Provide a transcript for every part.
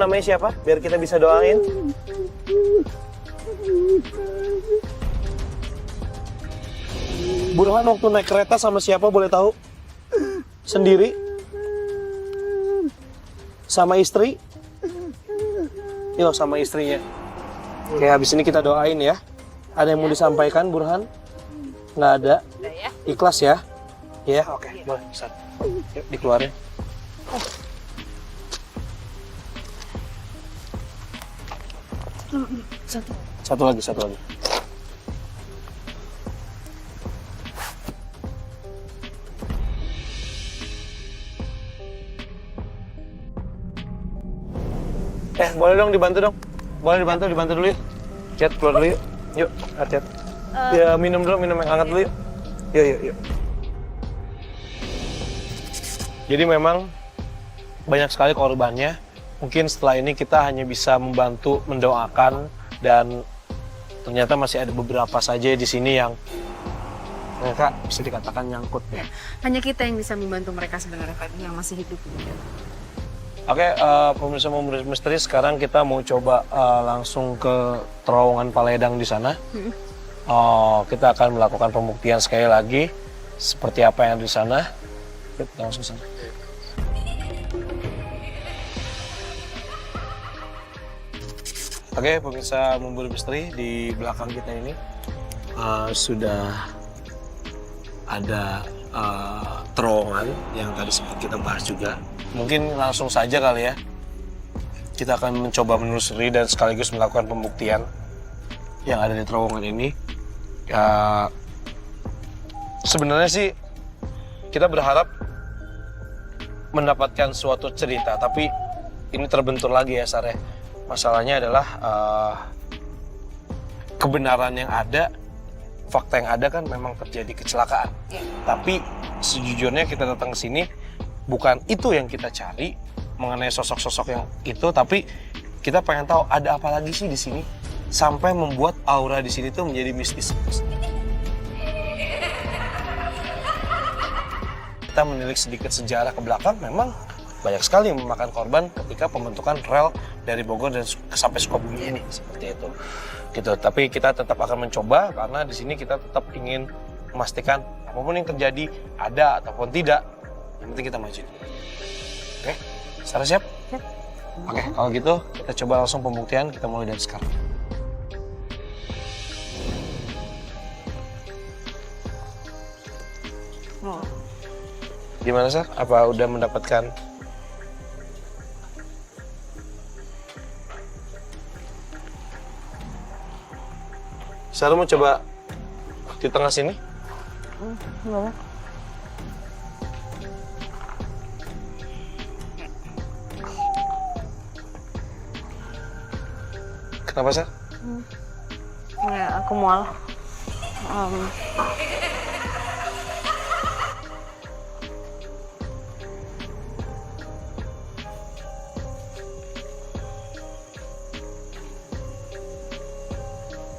namanya siapa? Biar kita bisa doain. Burhan waktu naik kereta sama siapa boleh tahu? Sendiri? Sama istri? Yo, sama istrinya. Oke, habis ini kita doain ya. Ada yang mau disampaikan, Burhan? Nggak ada? Ikhlas ya? Ya, oke. Boleh, Ustaz. Yuk, dikeluarin. Satu lagi. Boleh dong dibantu dong. Boleh dibantu dulu yuk. Cat, keluar dulu yuk. Yuk, hati-hati. Ya, minum yang hangat dulu yuk. Yuk. Jadi memang banyak sekali korbannya. Mungkin setelah ini kita hanya bisa membantu mendoakan dan ternyata masih ada beberapa saja di sini yang mereka bisa dikatakan nyangkut. Ya, hanya kita yang bisa membantu mereka sebenarnya, Pak, yang masih hidup. Oke, pemirsa misteri, sekarang kita mau coba langsung ke terowongan Paledang di sana. Kita akan melakukan pembuktian sekali lagi seperti apa yang ada di sana. Kita langsung sana. Oke, pemirsa memburu misteri, di belakang kita ini sudah ada terowongan yang tadi sempat kita bahas juga. Mungkin langsung saja kali ya, kita akan mencoba menelusuri dan sekaligus melakukan pembuktian yang ada di terowongan ini. Sebenarnya sih kita berharap mendapatkan suatu cerita, tapi ini terbentur lagi ya, Sareh. Masalahnya adalah kebenaran yang ada, fakta yang ada kan memang terjadi kecelakaan. Tapi sejujurnya kita datang ke sini bukan itu yang kita cari mengenai sosok-sosok yang itu, tapi kita pengen tahu ada apa lagi sih di sini sampai membuat aura di sini tuh menjadi mistis. Kita menilik sedikit sejarah ke belakang, memang banyak sekali yang memakan korban ketika pembentukan rel dari Bogor dan sampai Sukabumi ini, seperti itu. Gitu. Tapi kita tetap akan mencoba karena di sini kita tetap ingin memastikan apapun yang terjadi ada ataupun tidak, yang penting kita maju. Oke, Sarah siap? Siap. Oke, kalau gitu kita coba langsung pembuktian, kita mulai dari sekarang. Gimana, Sar? Apa udah mendapatkan? Sarah mau coba di tengah sini? Enggak. Kenapa, Sar? Ya, aku mual.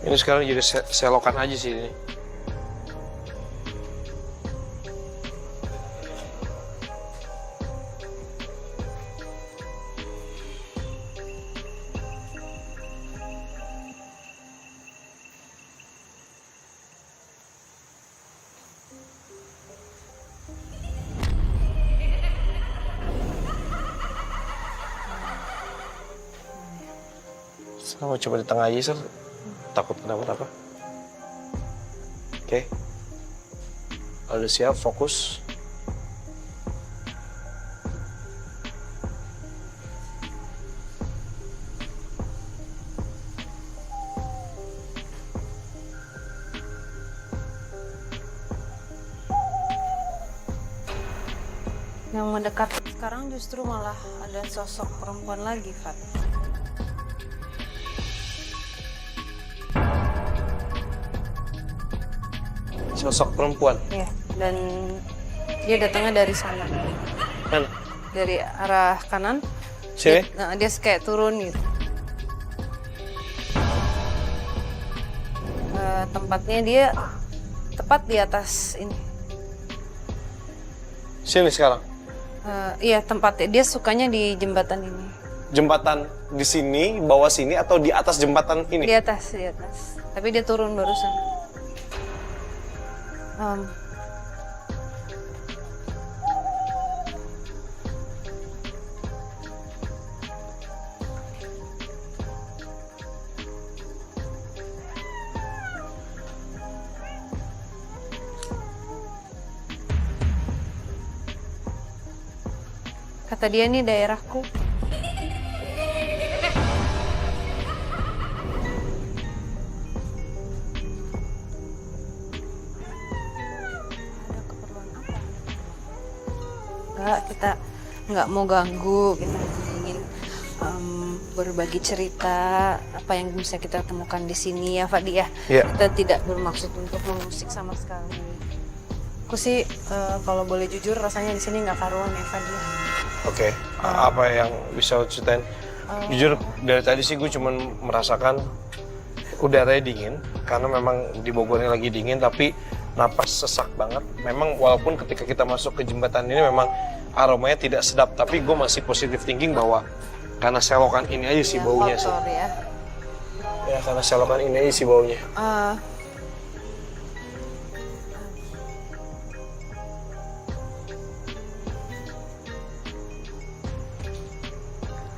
Ini sekarang jadi selokan aja sih ini. Saya mau coba di tengah aja, Sir. Takut kenapa-napa. Oke. Udah siap, fokus. Yang mendekat sekarang justru malah ada sosok perempuan lagi, Fat. Sosok perempuan. Iya, dan dia datangnya dari sana. Mana? Dari arah kanan. Sini? Dia kayak turun gitu. Tempatnya dia tepat di atas ini. Sini sekarang? Iya, tempatnya dia sukanya di jembatan ini. jembatan di sini, bawah sini, atau di atas jembatan ini? Di atas. Tapi dia turun barusan. Kata dia nih daerahku. Ada keperluan apa? Enggak, kita nggak mau ganggu, kita ingin berbagi cerita apa yang bisa kita temukan di sini ya Fadi ya. Iya. Kita tidak bermaksud untuk mengusik sama sekali. Aku sih kalau boleh jujur rasanya di sini nggak karuan ya Fadi. Oke, apa yang bisa lo ceritain? Jujur dari tadi sih gue cuman merasakan udaranya dingin karena memang di Bogor ini lagi dingin, tapi napas sesak banget. Memang walaupun ketika kita masuk ke jembatan ini memang aromanya tidak sedap, tapi gue masih positive thinking bahwa karena selokan ini aja sih baunya sih. Kotor ya. Ya karena selokan ini aja sih baunya.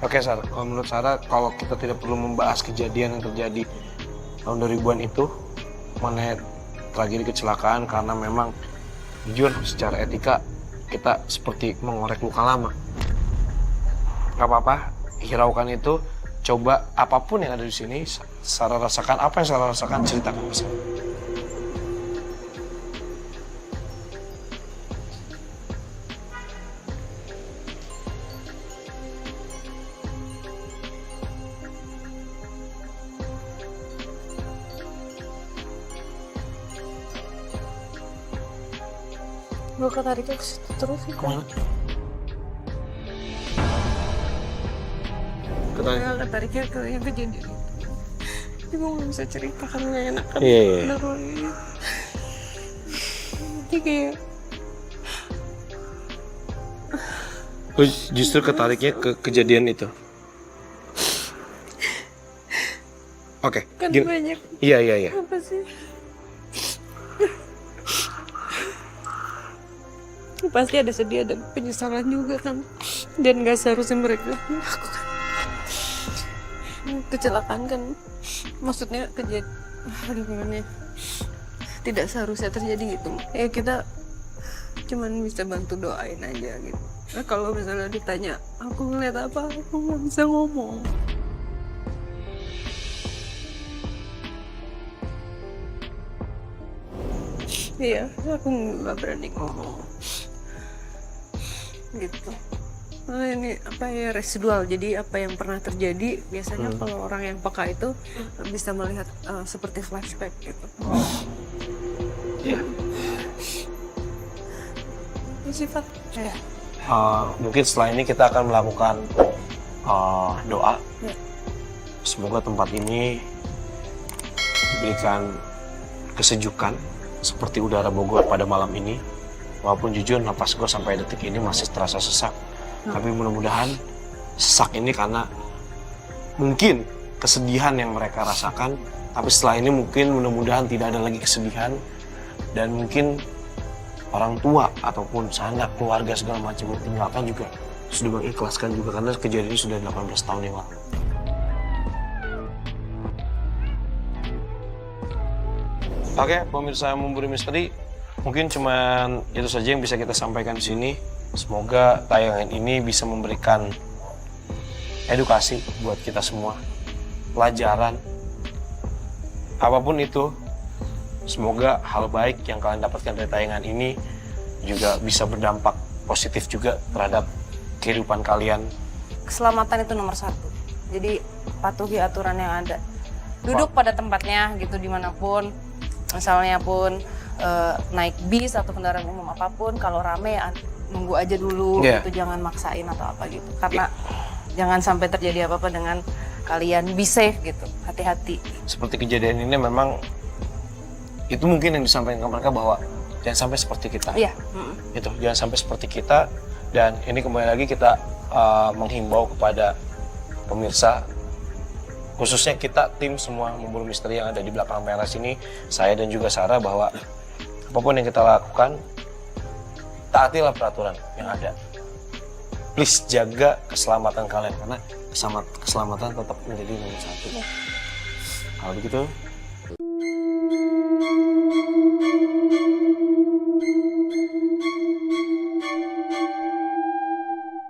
Oke Sarah, kalau menurut Sarah, kalau kita tidak perlu membahas kejadian yang terjadi tahun 2000-an itu, mengenai tragedi kecelakaan, karena memang jujur secara etika kita seperti mengorek luka lama. Gak apa-apa, hiraukan itu, coba apapun yang ada di sini, Sarah rasakan, apa yang Sarah rasakan, ceritakan ke saya. Gue ketariknya ke situ terus sih. Kemana? Ketariknya ke yang kejadian itu. Tapi gue gak bisa cerita karena gak enak kan. Iya. Nanti kayak Gue justru ketariknya ke kejadian itu. Oke, kan gini. banyak. Iya. Apa sih? Pasti ada sedih, ada penyesalan juga kan. Dan gak seharusnya mereka melakukan kecelakaan kan. Maksudnya gimana ya? Tidak seharusnya terjadi gitu. Ya kita cuman bisa bantu doain aja gitu. Nah, kalau misalnya ditanya aku ngeliat apa, aku nggak bisa ngomong. Iya, aku nggak berani ngomong gitu. Nah, ini apa ya, residual. Jadi apa yang pernah terjadi biasanya kalau orang yang peka itu bisa melihat seperti flashback gitu. Iya. Ini sifat ya. Mungkin setelah ini kita akan melakukan doa. Ya. Semoga tempat ini diberikan kesejukan seperti udara Bogor pada malam ini. Walaupun jujur napas gue sampai detik ini masih terasa sesak. Tapi mudah-mudahan sesak ini karena mungkin kesedihan yang mereka rasakan. Tapi setelah ini mungkin mudah-mudahan tidak ada lagi kesedihan. Dan mungkin orang tua ataupun sanak, keluarga segala macam yang tinggalkan juga sudah mengikhlaskan juga karena kejadian ini sudah 18 tahun yang lalu. Oke, pemirsa Memburu Misteri, mungkin cuman itu saja yang bisa kita sampaikan di sini. Semoga tayangan ini bisa memberikan edukasi buat kita semua, pelajaran, apapun itu. Semoga hal baik yang kalian dapatkan dari tayangan ini juga bisa berdampak positif juga terhadap kehidupan kalian. Keselamatan itu nomor 1. Jadi patuhi aturan yang ada. Duduk pada tempatnya gitu dimanapun. Misalnya pun naik bis atau kendaraan umum apapun, kalau rame nunggu aja dulu, gitu, jangan maksain atau apa gitu. Karena jangan sampai terjadi apa-apa dengan kalian. Be safe gitu, hati-hati. Seperti kejadian ini memang itu mungkin yang disampaikan ke mereka bahwa jangan sampai seperti kita. Iya. Itu jangan sampai seperti kita. Dan ini kembali lagi kita menghimbau kepada pemirsa, khususnya kita tim semua memburu misteri yang ada di belakang kamera sini, saya dan juga Sarah, bahwa apapun yang kita lakukan, taatilah peraturan yang ada. Please jaga keselamatan kalian, karena keselamatan tetap menjadi nomor satu. Kalau begitu,